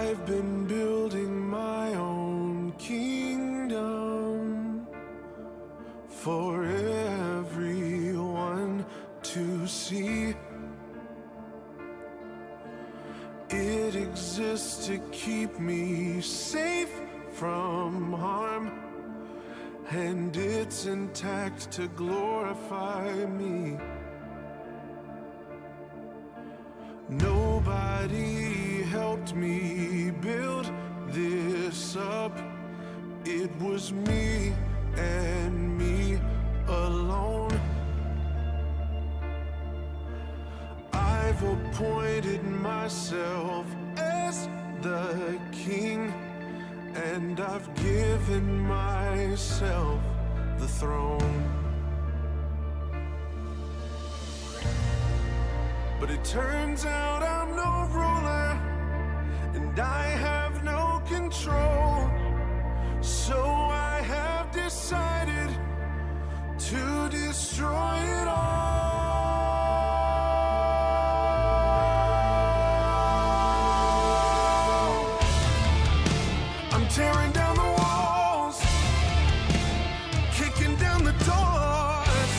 I've been building my own kingdom for everyone to see. It exists to keep me safe from harm, and it's intact to glorify me. Nobody helped me build this up. It was me and me alone. I've appointed myself as the king, and I've given myself the throne. But it turns out I'm no ruler, and I have no control. So I have decided to destroy it all. I'm tearing down the walls, kicking down the doors.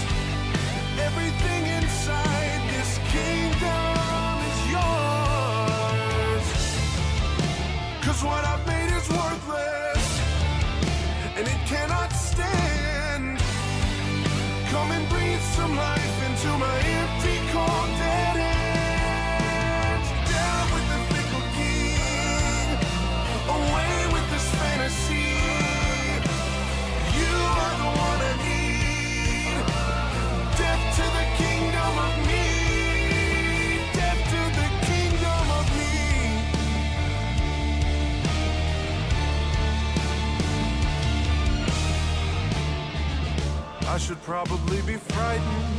Everything inside this kingdom is yours. 'Cause what I've made is worthless, and it cannot stand. Come and breathe some life into my empty, cold, dead ends. Down with the fickle king, away with this fantasy. You are the one I need. Death to the kingdom of me. Death to the kingdom of me. I should probably be frightened.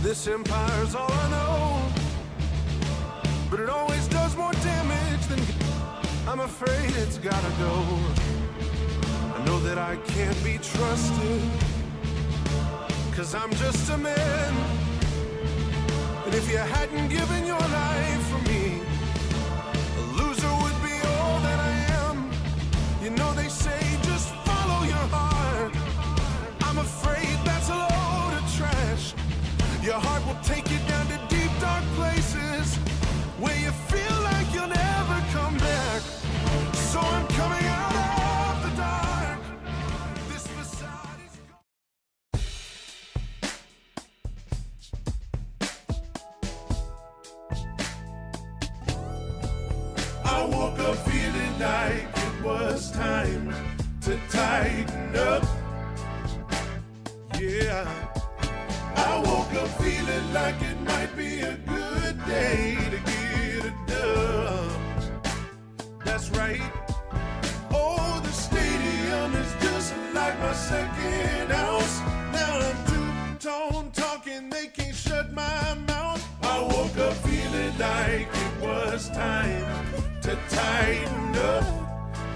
This empire's all I know, but it always does more damage than I'm afraid it's gotta go. I know that I can't be trusted, 'cause I'm just a man. And if you hadn't given your life for me, a loser would be all that I am. You know they say just follow your heart. I'm afraid that's a load of trash. Your heart will take you down to deep, dark places where you feel like you'll never come back. So I'm coming out of the dark. This facade is I woke up feeling like it was time to tighten up. Yeah, I woke up feeling like it might be a good day to get it done. That's right. Oh, the stadium is just like my second house. Now I'm two-tone talking, they can't shut my mouth. I woke up feeling like it was time to tighten up.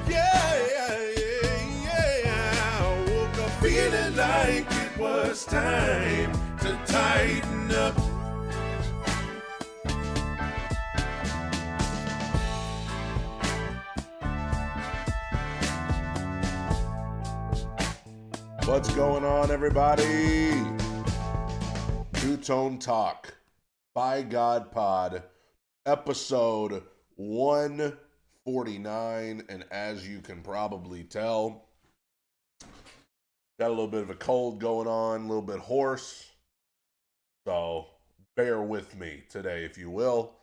Yeah, yeah, yeah, yeah. I woke up feeling like it was time to tighten up. What's going on, everybody? Two-Tone Talk, By God Pod, episode 149, and as you can probably tell, got a little bit of a cold going on, a little bit hoarse, so bear with me today, if you will.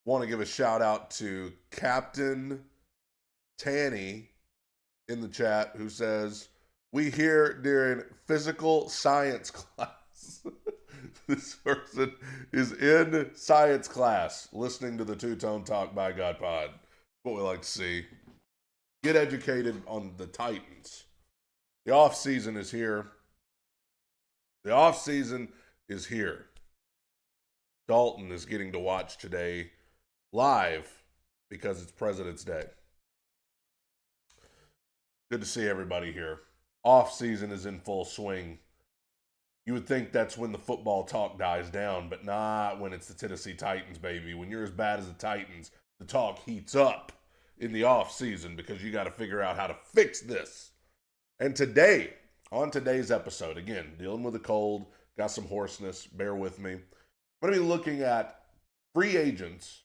Want to give a shout out to Captain Tanny in the chat, who says, "We here during physical science class." This person is in science class listening to the Two-Tone Talk by God Pod. What we like to see. Get educated on the Titans. The off season is here. The off season is here. Dalton is getting to watch today live because it's President's Day. Good to see everybody here. Off season is in full swing. You would think that's when the football talk dies down, but not when it's the Tennessee Titans, baby. When you're as bad as the Titans, the talk heats up in the off season because you got to figure out how to fix this. And today, on today's episode, again, dealing with a cold, got some hoarseness, bear with me. I'm going to be looking at free agents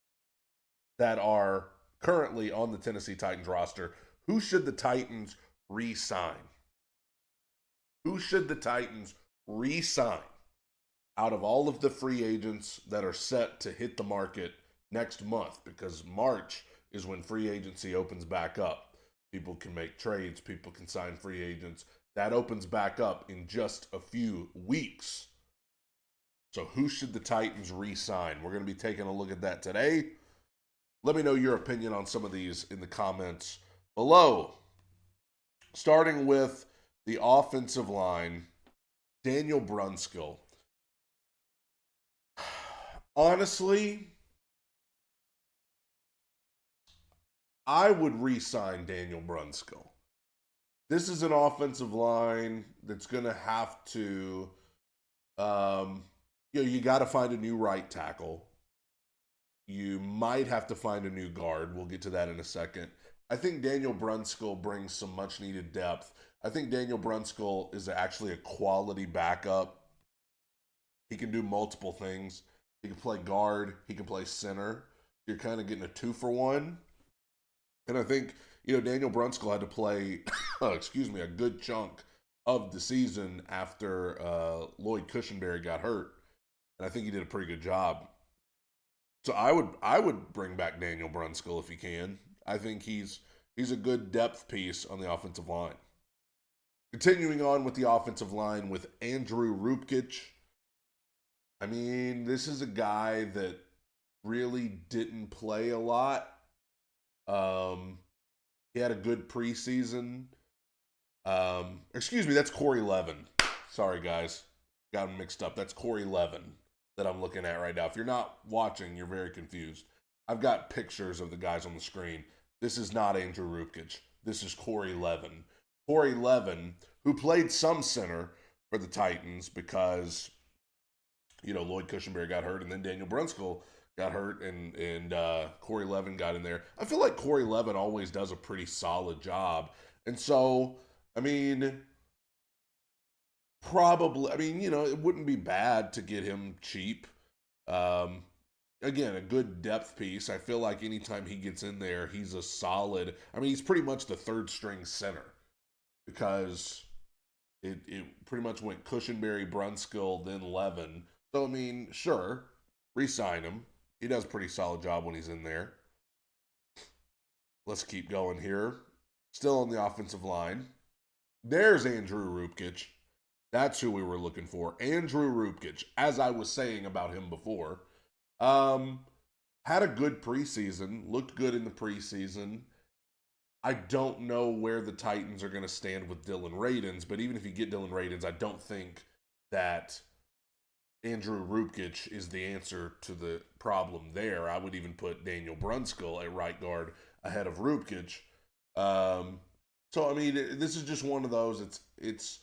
that are currently on the Tennessee Titans roster. Who should the Titans re-sign? Who should the Titans re-sign out of all of the free agents that are set to hit the market next month? Because March is when free agency opens back up. People can make trades. People can sign free agents. That opens back up in just a few weeks. So who should the Titans re-sign? We're going to be taking a look at that today. Let me know your opinion on some of these in the comments below. Starting with the offensive line, Daniel Brunskill. Honestly, I would re-sign Daniel Brunskill. This is an offensive line that's going to have to, you got to find a new right tackle. You might have to find a new guard. We'll get to that in a second. I think Daniel Brunskill brings some much-needed depth. I think Daniel Brunskill is actually a quality backup. He can do multiple things. He can play guard. He can play center. You're kind of getting a 2-for-1. And I think, Daniel Brunskill had to play, a good chunk of the season after Lloyd Cushenberry got hurt. And I think he did a pretty good job. So I would bring back Daniel Brunskill if he can. I think he's a good depth piece on the offensive line. Continuing on with the offensive line with Andrew Rupkich. I mean, this is a guy that really didn't play a lot. He had a good preseason. That's Corey Levin. Sorry, guys. Got him mixed up. That's Corey Levin that I'm looking at right now. If you're not watching, you're very confused. I've got pictures of the guys on the screen. This is not Andrew Rupkich. This is Corey Levin. Corey Levin, who played some center for the Titans because, Lloyd Cushenberry got hurt, and then Daniel Brunskill got hurt, and Corey Levin got in there. I feel like Corey Levin always does a pretty solid job. And so, it wouldn't be bad to get him cheap. Again, a good depth piece. I feel like anytime he gets in there, he's a solid. He's pretty much the third string center because it pretty much went Cushenberry, Brunskill, then Levin. So, sure, re-sign him. He does a pretty solid job when he's in there. Let's keep going here. Still on the offensive line. There's Andrew Rupkich. That's who we were looking for. Andrew Rupkich, as I was saying about him before, had a good preseason, looked good in the preseason. I don't know where the Titans are going to stand with Dylan Raidens, but even if you get Dylan Raidens, I don't think that Andrew Rupkich is the answer to the problem there. I would even put Daniel Brunskill at right guard ahead of Rupkich. This is just one of those. It's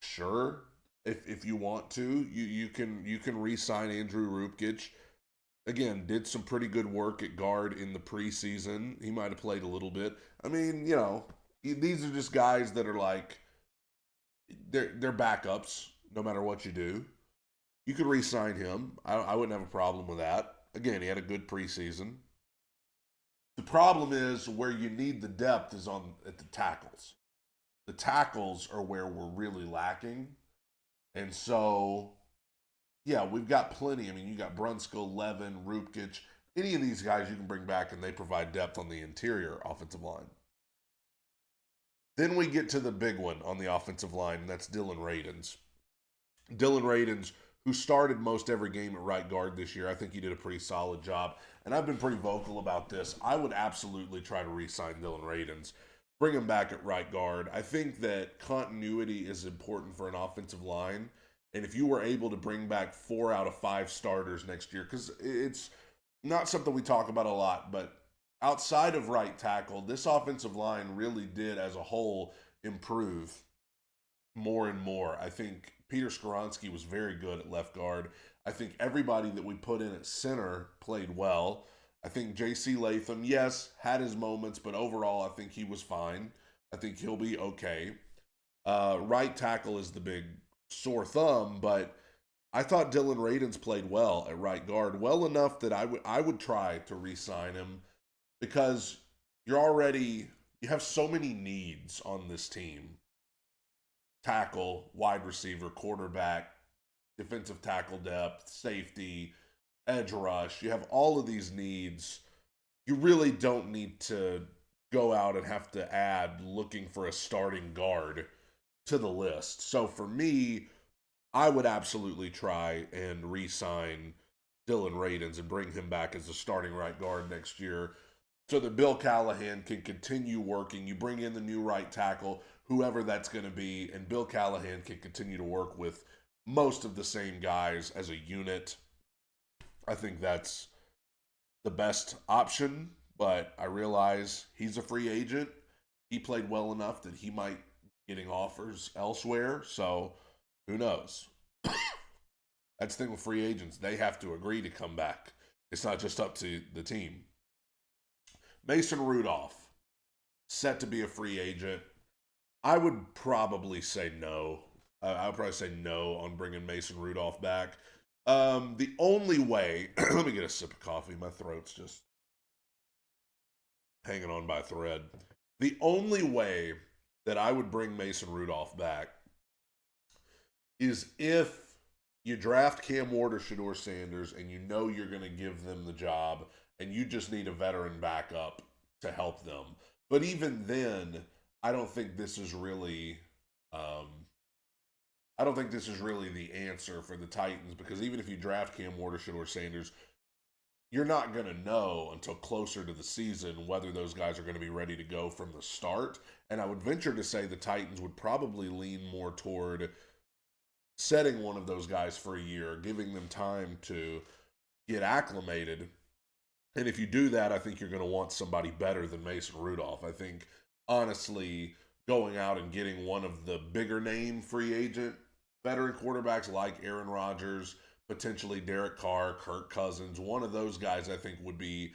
sure, if you want to, you can re-sign Andrew Rupkich. Again, did some pretty good work at guard in the preseason. He might have played a little bit. These are just guys that are like they're backups no matter what you do. You could re-sign him. I wouldn't have a problem with that. Again, he had a good preseason. The problem is where you need the depth is at the tackles. The tackles are where we're really lacking. And so, we've got plenty. You got Brunskill, Levin, Rupkich. Any of these guys you can bring back, and they provide depth on the interior offensive line. Then we get to the big one on the offensive line, and that's Dylan Raidens. Dylan Raidens, who started most every game at right guard this year. I think he did a pretty solid job. And I've been pretty vocal about this. I would absolutely try to re-sign Dylan Raidens. Bring him back at right guard. I think that continuity is important for an offensive line. And if you were able to bring back 4 out of 5 starters next year, because it's not something we talk about a lot, but outside of right tackle, this offensive line really did as a whole improve more and more. I think Peter Skoronski was very good at left guard. I think everybody that we put in at center played well. I think J.C. Latham, yes, had his moments, but overall, I think he was fine. I think he'll be okay. Right tackle is the big sore thumb, but I thought Dylan Radins played well at right guard, well enough that I would try to re-sign him because you have so many needs on this team: tackle, wide receiver, quarterback, defensive tackle depth, safety, edge rush. You have all of these needs. You really don't need to go out and have to add looking for a starting guard to the list. So for me, I would absolutely try and re-sign Dylan Radins and bring him back as the starting right guard next year so that Bill Callahan can continue working. You bring in the new right tackle, whoever that's going to be, and Bill Callahan can continue to work with most of the same guys as a unit. I think that's the best option, but I realize he's a free agent. He played well enough that he might be getting offers elsewhere, so who knows? That's the thing with free agents. They have to agree to come back. It's not just up to the team. Mason Rudolph, set to be a free agent. I would probably say no. I would probably say no on bringing Mason Rudolph back. The only way, let me get a sip of coffee. My throat's just hanging on by a thread. The only way that I would bring Mason Rudolph back is if you draft Cam Ward or Shedeur Sanders and you know you're going to give them the job and you just need a veteran backup to help them. But even then, I don't think this is really the answer for the Titans, because even if you draft Cam Ward or Shedeur Sanders, you're not going to know until closer to the season whether those guys are going to be ready to go from the start. And I would venture to say the Titans would probably lean more toward setting one of those guys for a year, giving them time to get acclimated. And if you do that, I think you're going to want somebody better than Mason Rudolph. I think, honestly, going out and getting one of the bigger name free agent veteran quarterbacks like Aaron Rodgers, potentially Derek Carr, Kirk Cousins, one of those guys I think would be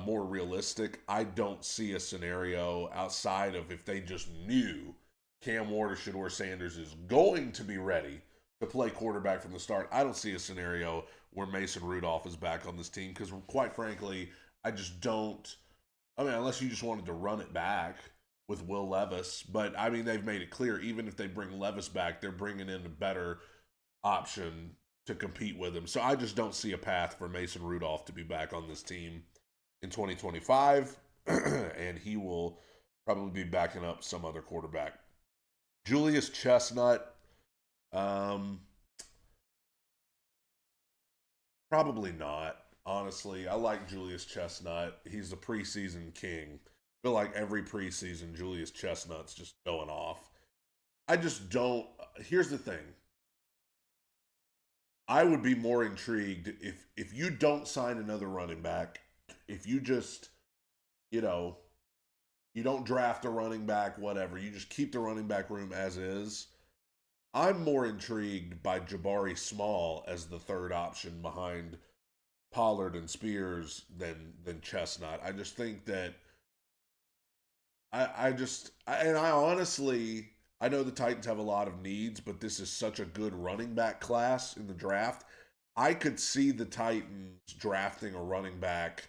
more realistic. I don't see a scenario outside of if they just knew Cam Ward or Shedeur Sanders is going to be ready to play quarterback from the start. I don't see a scenario where Mason Rudolph is back on this team because, quite frankly, I just don't. I mean, unless you just wanted to run it back with Will Levis. But, I mean, they've made it clear, even if they bring Levis back, they're bringing in a better option to compete with him. So I just don't see a path for Mason Rudolph to be back on this team in 2025. And he will probably be backing up some other quarterback. Julius Chestnut, probably not. Honestly, I like Julius Chestnut. He's the preseason king. I feel like every preseason, Julius Chestnut's just going off. I just don't. Here's the thing. I would be more intrigued if you don't sign another running back, if you just, you don't draft a running back, whatever. You just keep the running back room as is. I'm more intrigued by Jabari Small as the third option behind Pollard and Spears than Chestnut. I just think that I honestly, I know the Titans have a lot of needs, but this is such a good running back class in the draft. I could see the Titans drafting a running back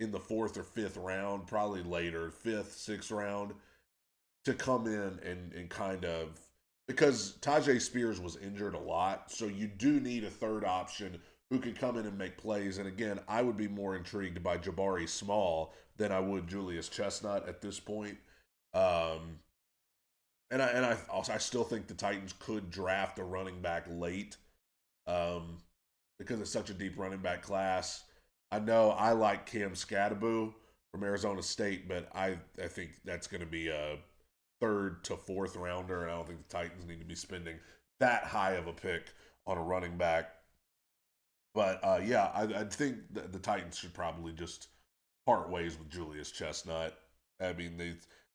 in the 4th or 5th round, probably later, 5th, 6th round, to come in and kind of, because Tajay Spears was injured a lot, so you do need a third option who can come in and make plays. And again, I would be more intrigued by Jabari Small than I would Julius Chestnut at this point. And I still think the Titans could draft a running back late because it's such a deep running back class. I know I like Cam Skattebo from Arizona State, but I think that's going to be a 3rd to 4th rounder, and I don't think the Titans need to be spending that high of a pick on a running back. But yeah, I think the Titans should probably just part ways with Julius Chestnut. I mean,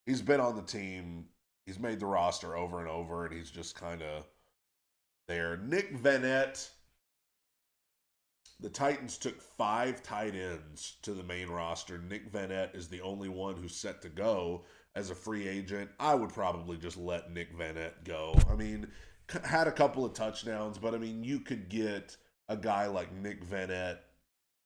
he's been on the team. He's made the roster over and over, and he's just kind of there. Nick Vannett, the Titans took 5 tight ends to the main roster. Nick Vanette is the only one who's set to go as a free agent. I would probably just let Nick Vanette go. I mean, had a couple of touchdowns, but I mean, you could get a guy like Nick Vanette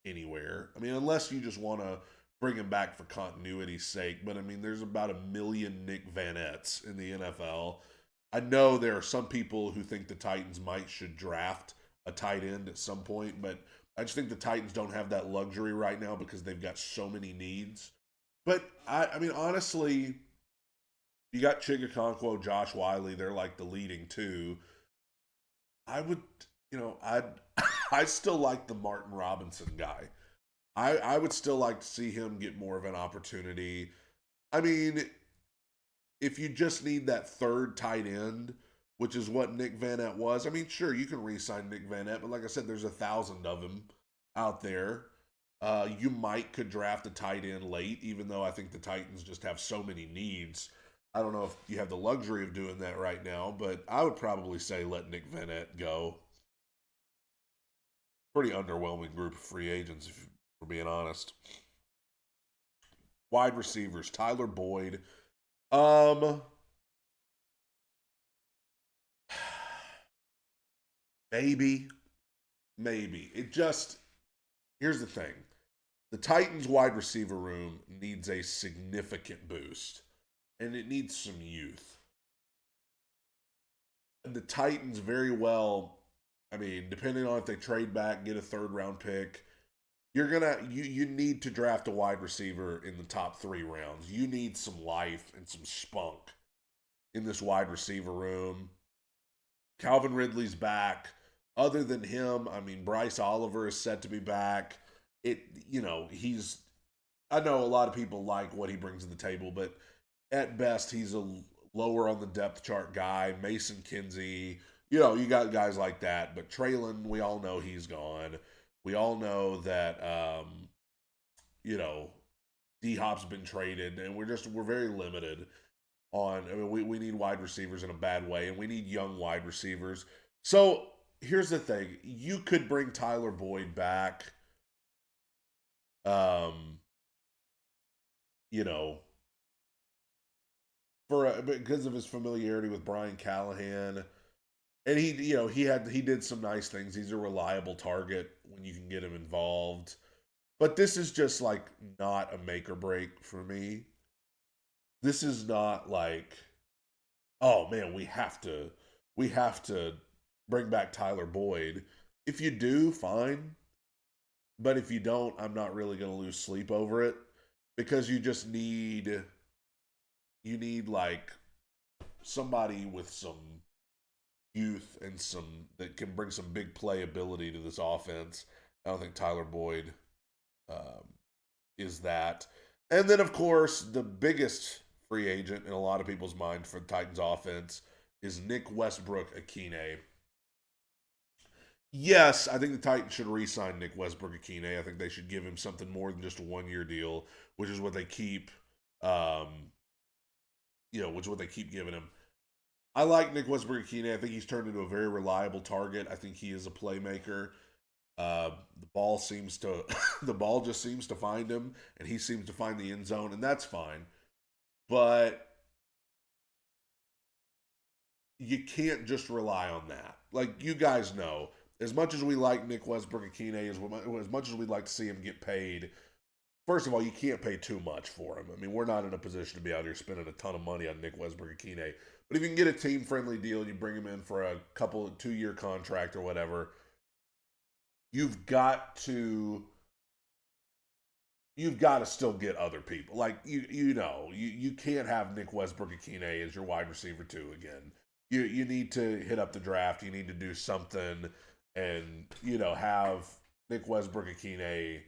anywhere. I mean, unless you just want to bring him back for continuity's sake. But I mean, there's about 1,000,000 Nick Vanettes in the NFL. I know there are some people who think the Titans should draft a tight end at some point, but I just think the Titans don't have that luxury right now because they've got so many needs. But I mean, honestly, you got Chigakonkwo, Josh Wiley. They're like the leading two. I would, I still like the Martin Robinson guy. I would still like to see him get more of an opportunity. I mean, if you just need that third tight end, which is what Nick Vanette was, I mean, sure, you can re-sign Nick Vanette, but like I said, there's 1,000 of him out there. You could draft a tight end late, even though I think the Titans just have so many needs. I don't know if you have the luxury of doing that right now, but I would probably say let Nick Vanette go. Pretty underwhelming group of free agents, if we're being honest. Wide receivers, Tyler Boyd. Maybe. Here's the thing. The Titans wide receiver room needs a significant boost, and it needs some youth. And the Titans very well, I mean, depending on if they trade back, get a third round pick, you need to draft a wide receiver in the top 3 rounds. You need some life and some spunk in this wide receiver room. Calvin Ridley's back. Other than him, I mean, Bryce Oliver is set to be back. I know a lot of people like what he brings to the table, but at best, he's a lower on the depth chart guy. Mason Kinsey, you got guys like that. But Traylon, we all know he's gone. We all know that, D-Hop's been traded, and we're very limited on. I mean, we need wide receivers in a bad way, and we need young wide receivers. So here's the thing: you could bring Tyler Boyd back. Because of his familiarity with Brian Callahan, and he did some nice things. He's a reliable target when you can get him involved. But this is just like not a make or break for me. This is not like, oh man, we have to bring back Tyler Boyd. If you do, fine. But if you don't, I'm not really going to lose sleep over it, because you need like somebody with some youth and that can bring some big playability to this offense. I don't think Tyler Boyd is that. And then, of course, the biggest free agent in a lot of people's mind for the Titans offense is Nick Westbrook-Akine. Yes, I think the Titans should re-sign Nick Westbrook-Akine. I think they should give him something more than just a 1-year deal, which is what they keep, giving him. I like Nick Westbrook-Akine. I think he's turned into a very reliable target. I think he is a playmaker. The ball just seems to find him, and he seems to find the end zone, and that's fine. But you can't just rely on that. Like, you guys know, as much as we like Nick Westbrook-Akine, as much as we'd like to see him get paid, first of all, you can't pay too much for him. I mean, we're not in a position to be out here spending a ton of money on Nick Westbrook-Akine. But if you can get a team-friendly deal, you bring him in for a 2-year contract or whatever, you've got to still get other people. Like, you can't have Nick Westbrook-Akine as your wide receiver 2 again. You need to hit up the draft. You need to do something and, have Nick Westbrook-Akine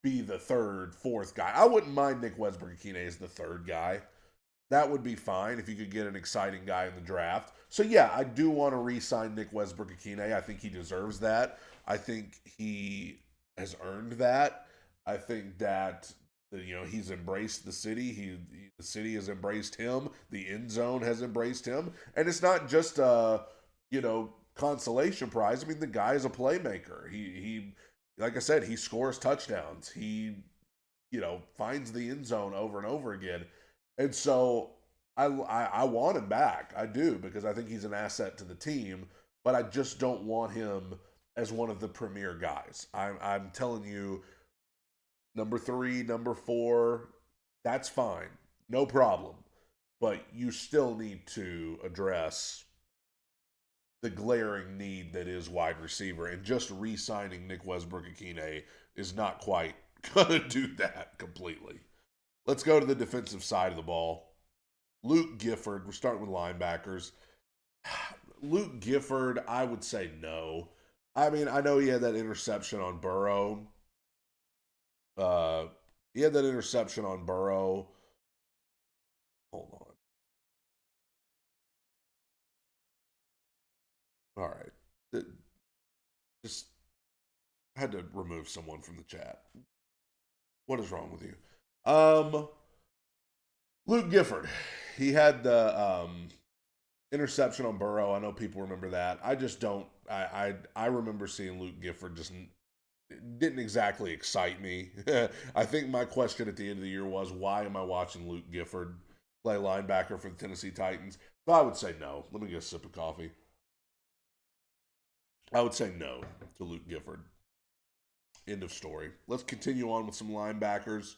be the third, fourth guy. I wouldn't mind Nick Westbrook-Akine as the third guy. That would be fine if you could get an exciting guy in the draft. So, yeah, I do want to re-sign Nick Westbrook-Akine. I think he deserves that. I think he has earned that. I think that, he's embraced the city. The city has embraced him. The end zone has embraced him. And it's not just, consolation prize. I mean, the guy is a playmaker. He like I said, he scores touchdowns. He, finds the end zone over and over again. And so I want him back. I do, because I think he's an asset to the team, but I just don't want him as one of the premier guys. I'm telling you, number 3, number 4, that's fine. No problem. But you still need to address the glaring need that is wide receiver, and just re-signing Nick Westbrook-Akine is not quite going to do that completely. Let's go to the defensive side of the ball. Luke Gifford, we're starting with linebackers. Luke Gifford, I would say no. I mean, I know he had that interception on Burrow. He had that interception on Burrow. Hold on. All right. Just had to remove someone from the chat. What is wrong with you? Luke Gifford. He had the interception on Burrow. I know people remember that. I just don't. I remember seeing Luke Gifford just didn't exactly excite me. I think my question at the end of the year was, why am I watching Luke Gifford play linebacker for the Tennessee Titans? So I would say no. Let me get a sip of coffee. I would say no to Luke Gifford. End of story. Let's continue on with some linebackers.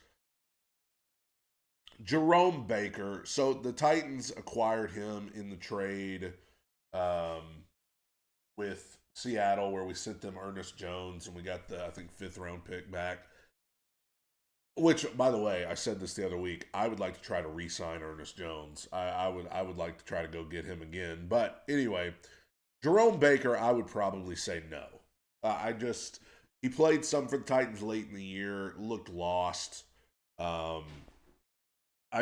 Jerome Baker. So the Titans acquired him in the trade with Seattle, where we sent them Ernest Jones, and we got the, I think, 5th round pick back. Which, by the way, I said this the other week. I would like to try to re-sign Ernest Jones. I would like to try to go get him again. But anyway, Jerome Baker, I would probably say no. He played some for the Titans late in the year, looked lost. I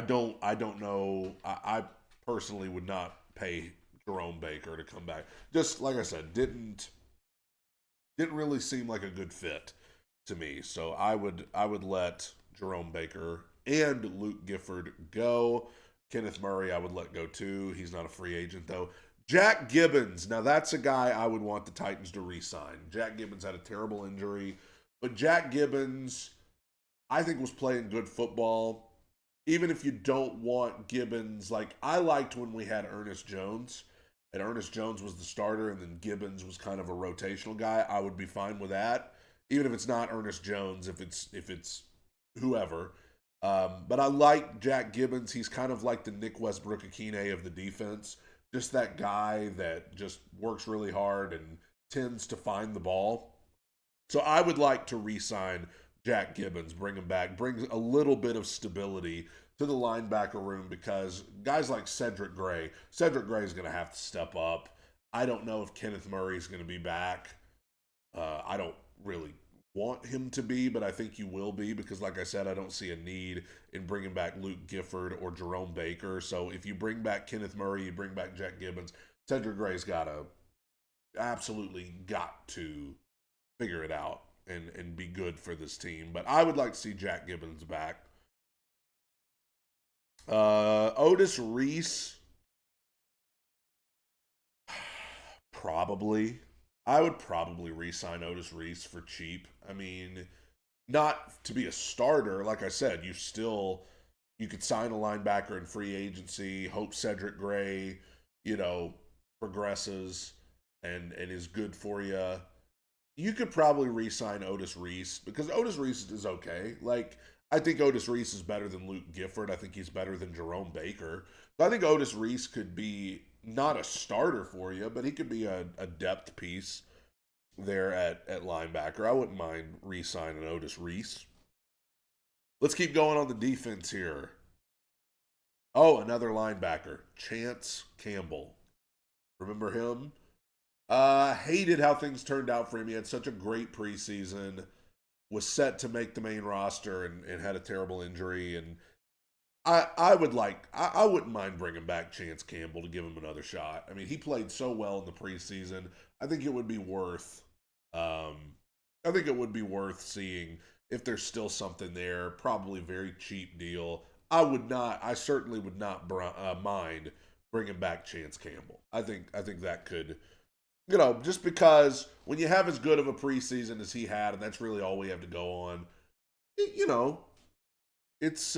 don't know. I personally would not pay Jerome Baker to come back. Just like I said, didn't really seem like a good fit to me. So I would let Jerome Baker and Luke Gifford go. Kenneth Murray I would let go too. He's not a free agent though. Jack Gibbons. Now that's a guy I would want the Titans to re-sign. Jack Gibbons had a terrible injury, but Jack Gibbons, I think, was playing good football. Even if you don't want Gibbons, like I liked when we had Ernest Jones, and Ernest Jones was the starter, and then Gibbons was kind of a rotational guy, I would be fine with that. Even if it's not Ernest Jones, if it's whoever. But I like Jack Gibbons. He's kind of like the Nick Westbrook-Akine of the defense. Just that guy that just works really hard and tends to find the ball. So I would like to re-sign Jack Gibbons, bring him back, bring a little bit of stability to the linebacker room, because guys like Cedric Gray is going to have to step up. I don't know if Kenneth Murray is going to be back. I don't really want him to be, but I think he will be, because like I said, I don't see a need in bringing back Luke Gifford or Jerome Baker. So if you bring back Kenneth Murray, you bring back Jack Gibbons, Cedric Gray's absolutely got to figure it out and be good for this team. But I would like to see Jack Gibbons back. Otis Reese, probably. I would probably re-sign Otis Reese for cheap. I mean, not to be a starter. Like I said, you could sign a linebacker in free agency, hope Cedric Gray, progresses and is good for you. You could probably re-sign Otis Reese, because Otis Reese is okay. Like, I think Otis Reese is better than Luke Gifford. I think he's better than Jerome Baker. So I think Otis Reese could be not a starter for you, but he could be a depth piece there at linebacker. I wouldn't mind re-signing Otis Reese. Let's keep going on the defense here. Oh, another linebacker, Chance Campbell. Remember him? Hated how things turned out for him. He had such a great preseason, was set to make the main roster, and had a terrible injury. And I wouldn't mind bringing back Chance Campbell to give him another shot. I mean, he played so well in the preseason. I think it would be worth seeing if there's still something there. Probably very cheap deal. I certainly would not mind bringing back Chance Campbell. I think that could just because when you have as good of a preseason as he had, and that's really all we have to go on, you know, it's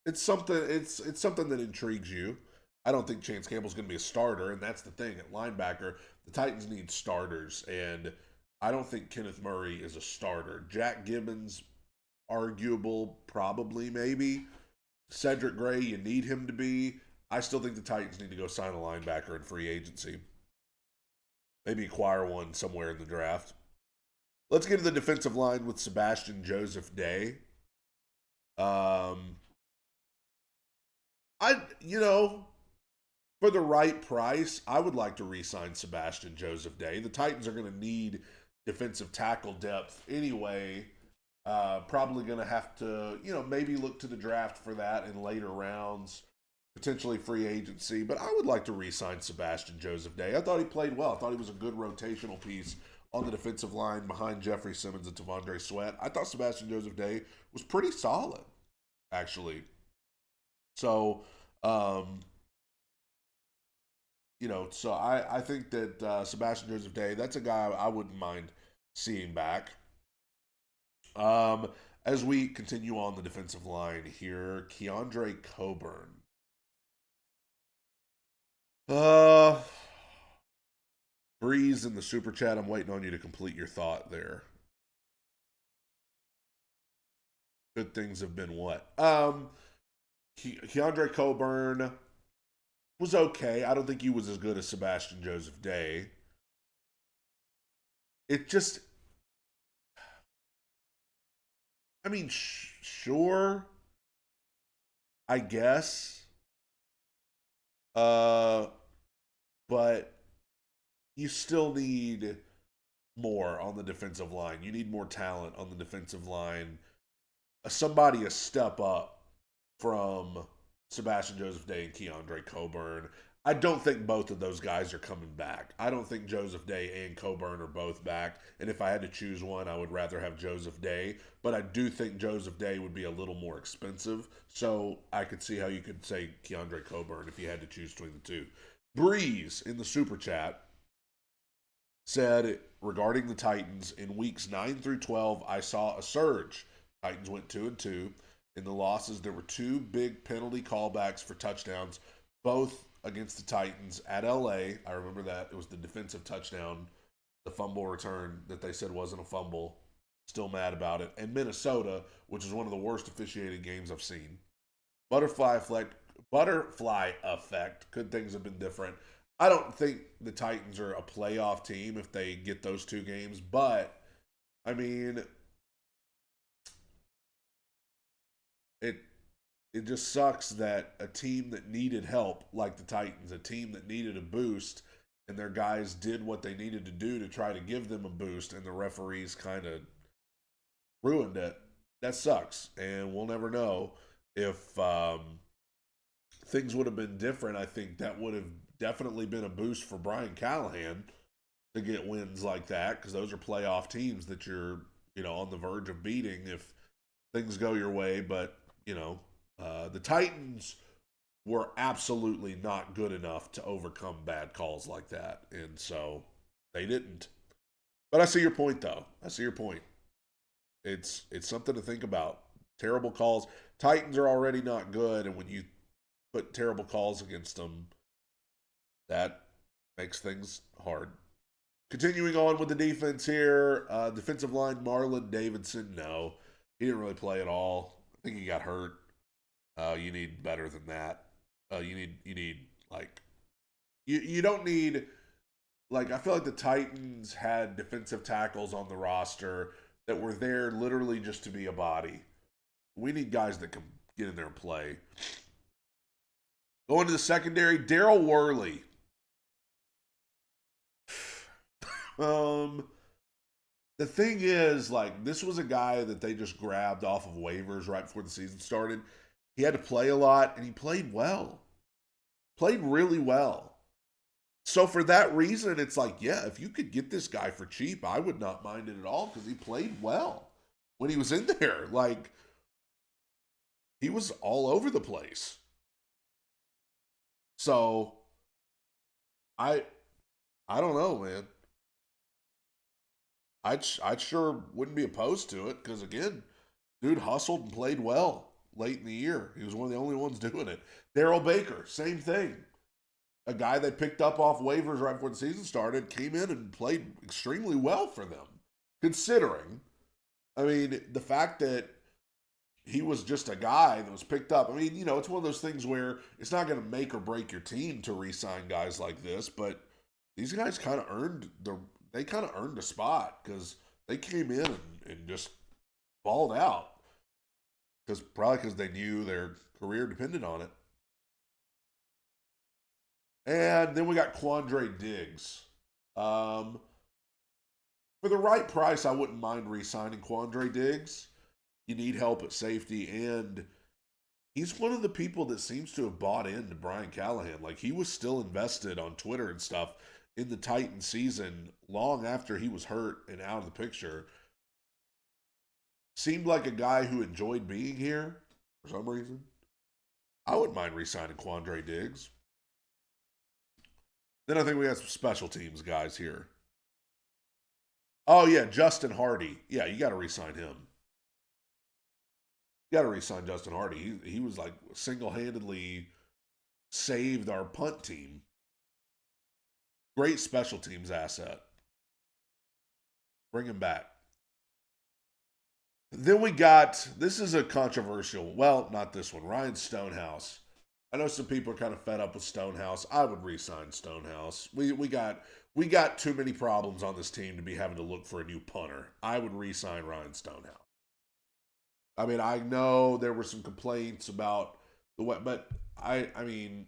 it's something that intrigues you. I don't think Chance Campbell's going to be a starter, and that's the thing at linebacker. The Titans need starters, and I don't think Kenneth Murray is a starter. Jack Gibbons, arguable, probably, maybe. Cedric Gray, you need him to be. I still think the Titans need to go sign a linebacker in free agency. Maybe acquire one somewhere in the draft. Let's get to the defensive line with Sebastian Joseph Day. I for the right price, I would like to re-sign Sebastian Joseph Day. The Titans are going to need defensive tackle depth anyway. Probably going to have to, maybe look to the draft for that in later rounds, potentially free agency. But I would like to re-sign Sebastian Joseph Day. I thought he played well. I thought he was a good rotational piece on the defensive line behind Jeffrey Simmons and Tavondre Sweat. I thought Sebastian Joseph Day was pretty solid, actually. So, so I think that Sebastian Joseph Day, that's a guy I wouldn't mind seeing back. As we continue on the defensive line here, Keandre Coburn. Breeze in the super chat. I'm waiting on you to complete your thought there. Good things have been what? Keandre Coburn was okay. I don't think he was as good as Sebastian Joseph Day. It just, sure, I guess. But you still need more on the defensive line. You need more talent on the defensive line. Somebody a step up from Sebastian Joseph Day and Keandre Coburn. I don't think both of those guys are coming back. I don't think Joseph Day and Coburn are both back. And if I had to choose one, I would rather have Joseph Day. But I do think Joseph Day would be a little more expensive. So I could see how you could say Keandre Coburn if you had to choose between the two. Breeze in the super chat said regarding the Titans, in weeks 9 through 12, I saw a surge. Titans went 2-2. In the losses, there were two big penalty callbacks for touchdowns, both against the Titans at LA. I remember that. It was the defensive touchdown, the fumble return that they said wasn't a fumble. Still mad about it. And Minnesota, which is one of the worst officiated games I've seen. Butterfly effect. Could things have been different? I don't think the Titans are a playoff team if they get those two games, but it just sucks that a team that needed help, like the Titans, a team that needed a boost, and their guys did what they needed to do to try to give them a boost, and the referees kind of ruined it. That sucks, and we'll never know if things would have been different. I think that would have definitely been a boost for Brian Callahan to get wins like that, because those are playoff teams that you're, on the verge of beating if things go your way. But, the Titans were absolutely not good enough to overcome bad calls like that. And so they didn't. But I see your point, though. I see your point. It's something to think about. Terrible calls. Titans are already not good, and when you put terrible calls against them, that makes things hard. Continuing on with the defense here, defensive line, Marlon Davidson, no. He didn't really play at all. I think he got hurt. You need better than that. You don't need, I feel like the Titans had defensive tackles on the roster that were there literally just to be a body. We need guys that can get in there and play. Going to the secondary, Daryl Worley. The thing is, this was a guy that they just grabbed off of waivers right before the season started. He had to play a lot, and he played well. Played really well. So for that reason, it's if you could get this guy for cheap, I would not mind it at all, because he played well when he was in there. He was all over the place. So I don't know, man. I'd sure wouldn't be opposed to it because again, dude hustled and played well late in the year. He was one of the only ones doing it. Daryl Baker, same thing. A guy they picked up off waivers right before the season started, came in and played extremely well for them. Considering, I mean, the fact that he was just a guy that was picked up. I mean, you know, it's one of those things where it's not going to make or break your team to re-sign guys like this, but these guys kind of earned a spot because they came in and just balled out because they knew their career depended on it. And then we got Quandre Diggs. For the right price, I wouldn't mind re-signing Quandre Diggs. You need help at safety, and he's one of the people that seems to have bought into Brian Callahan. Like he was still invested on Twitter and stuff in the Titan season long after he was hurt and out of the picture. Seemed like a guy who enjoyed being here for some reason. I wouldn't mind re-signing Quandre Diggs. Then I think we got some special teams guys here. Oh yeah, Justin Hardy. Yeah, you got to re-sign him. You got to re-sign Justin Hardy. He was like single-handedly saved our punt team. Great special teams asset. Bring him back. Then we got, this is a controversial, well, not this one, Ryan Stonehouse. I know some people are kind of fed up with Stonehouse. I would re-sign Stonehouse. We got too many problems on this team to be having to look for a new punter. I would re-sign Ryan Stonehouse. I mean, I know there were some complaints about the way, but I mean,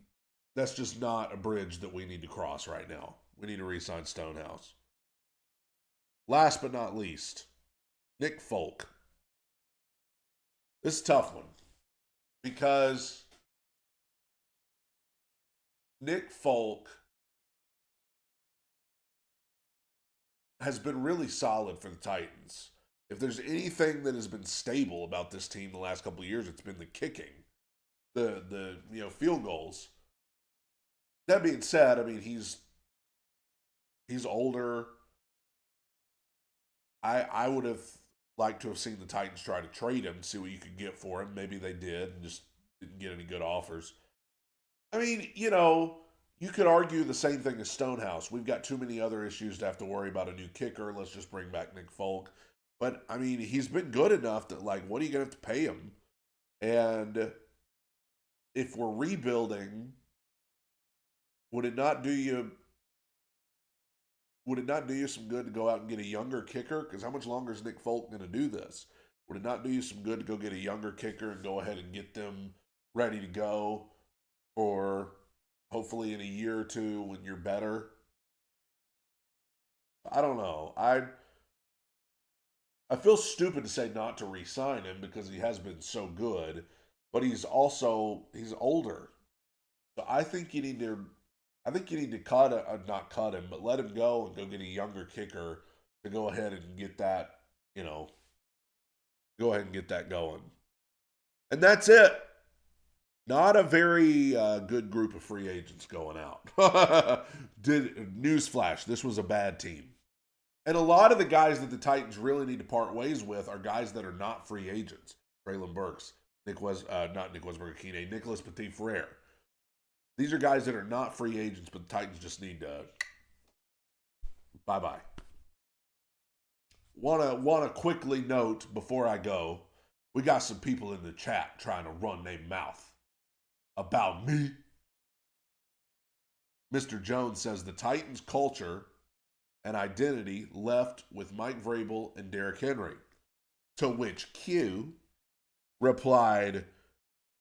that's just not a bridge that we need to cross right now. We need to re-sign Stonehouse. Last but not least, Nick Folk. This is a tough one because Nick Folk has been really solid for the Titans. If there's anything that has been stable about this team the last couple of years, it's been the kicking, the field goals. That being said, I mean he's older. I would have liked to have seen the Titans try to trade him, see what you could get for him. Maybe they did and just didn't get any good offers. I mean, you could argue the same thing as Stonehouse. We've got too many other issues to have to worry about a new kicker. Let's just bring back Nick Folk. But, I mean, he's been good enough that, like, what are you going to have to pay him? And if we're rebuilding, would it not do you some good to go out and get a younger kicker? Because how much longer is Nick Folk going to do this? Would it not do you some good to go get a younger kicker and go ahead and get them ready to go for hopefully in a year or two when you're better? I don't know. I feel stupid to say not to re-sign him because he has been so good, but he's older. So I think you need to not cut him, but let him go and go get a younger kicker to go ahead and get that, go ahead and get that going. And that's it. Not a very good group of free agents going out. Newsflash, this was a bad team. And a lot of the guys that the Titans really need to part ways with are guys that are not free agents. Traylon Burks, Nicholas Petit Frere. These are guys that are not free agents, but the Titans just need to bye-bye. Want to quickly note before I go, we got some people in the chat trying to run their mouth about me. Mr. Jones says the Titans' culture and identity left with Mike Vrabel and Derrick Henry. To which Q replied,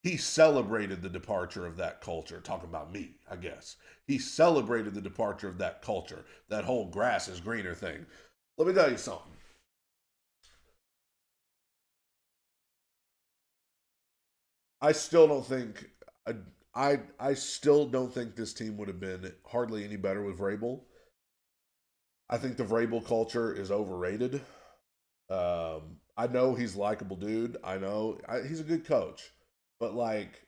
he celebrated the departure of that culture. Talking about me, I guess. He celebrated the departure of that culture. That whole grass is greener thing. Let me tell you something. I still don't think I still don't think this team would have been hardly any better with Vrabel. I think the Vrabel culture is overrated. I know he's a likable dude. I know he's a good coach, but like,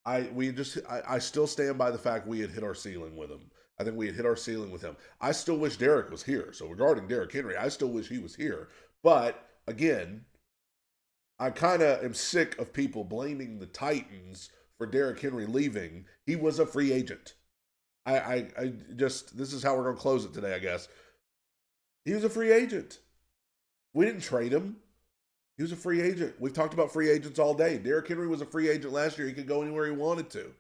I still stand by the fact we had hit our ceiling with him. I think we had hit our ceiling with him. I still wish Derek was here. So regarding Derrick Henry, I still wish he was here. But again, I kind of am sick of people blaming the Titans for Derrick Henry leaving. He was a free agent. I just, this is how we're going to close it today, I guess. He was a free agent. We didn't trade him. He was a free agent. We've talked about free agents all day. Derrick Henry was a free agent last year. He could go anywhere he wanted to.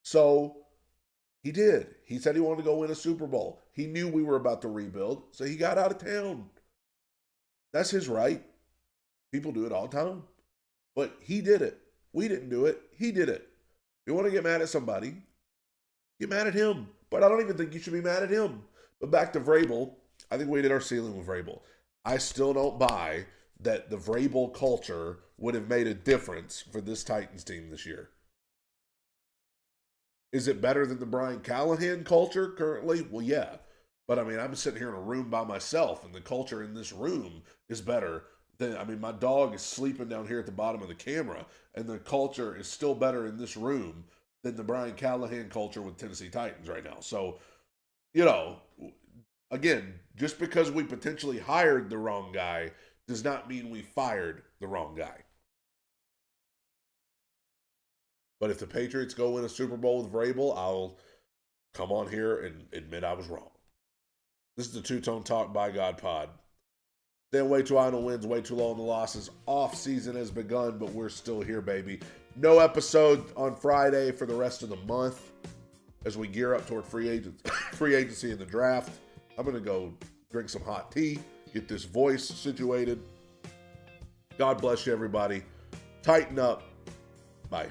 So he did. He said he wanted to go win a Super Bowl. He knew we were about to rebuild, so he got out of town. That's his right. People do it all the time. But he did it. We didn't do it. He did it. If you want to get mad at somebody, get mad at him. But I don't even think you should be mad at him. But back to Vrabel, I think we hit our ceiling with Vrabel. I still don't buy that the Vrabel culture would have made a difference for this Titans team this year. Is it better than the Brian Callahan culture currently? Well, yeah. But, I mean, I'm sitting here in a room by myself, and the culture in this room is better than, I mean, my dog is sleeping down here at the bottom of the camera, and the culture is still better in this room than the Brian Callahan culture with Tennessee Titans right now. So, you know, again, just because we potentially hired the wrong guy does not mean we fired the wrong guy. But if the Patriots go win a Super Bowl with Vrabel, I'll come on here and admit I was wrong. This is the Two Tone Talk by God pod. Then way too high on the wins, way too low on the losses. Off season has begun, but we're still here, baby. No episode on Friday for the rest of the month as we gear up toward free agency and the draft. I'm going to go drink some hot tea, get this voice situated. God bless you, everybody. Tighten up. Bye.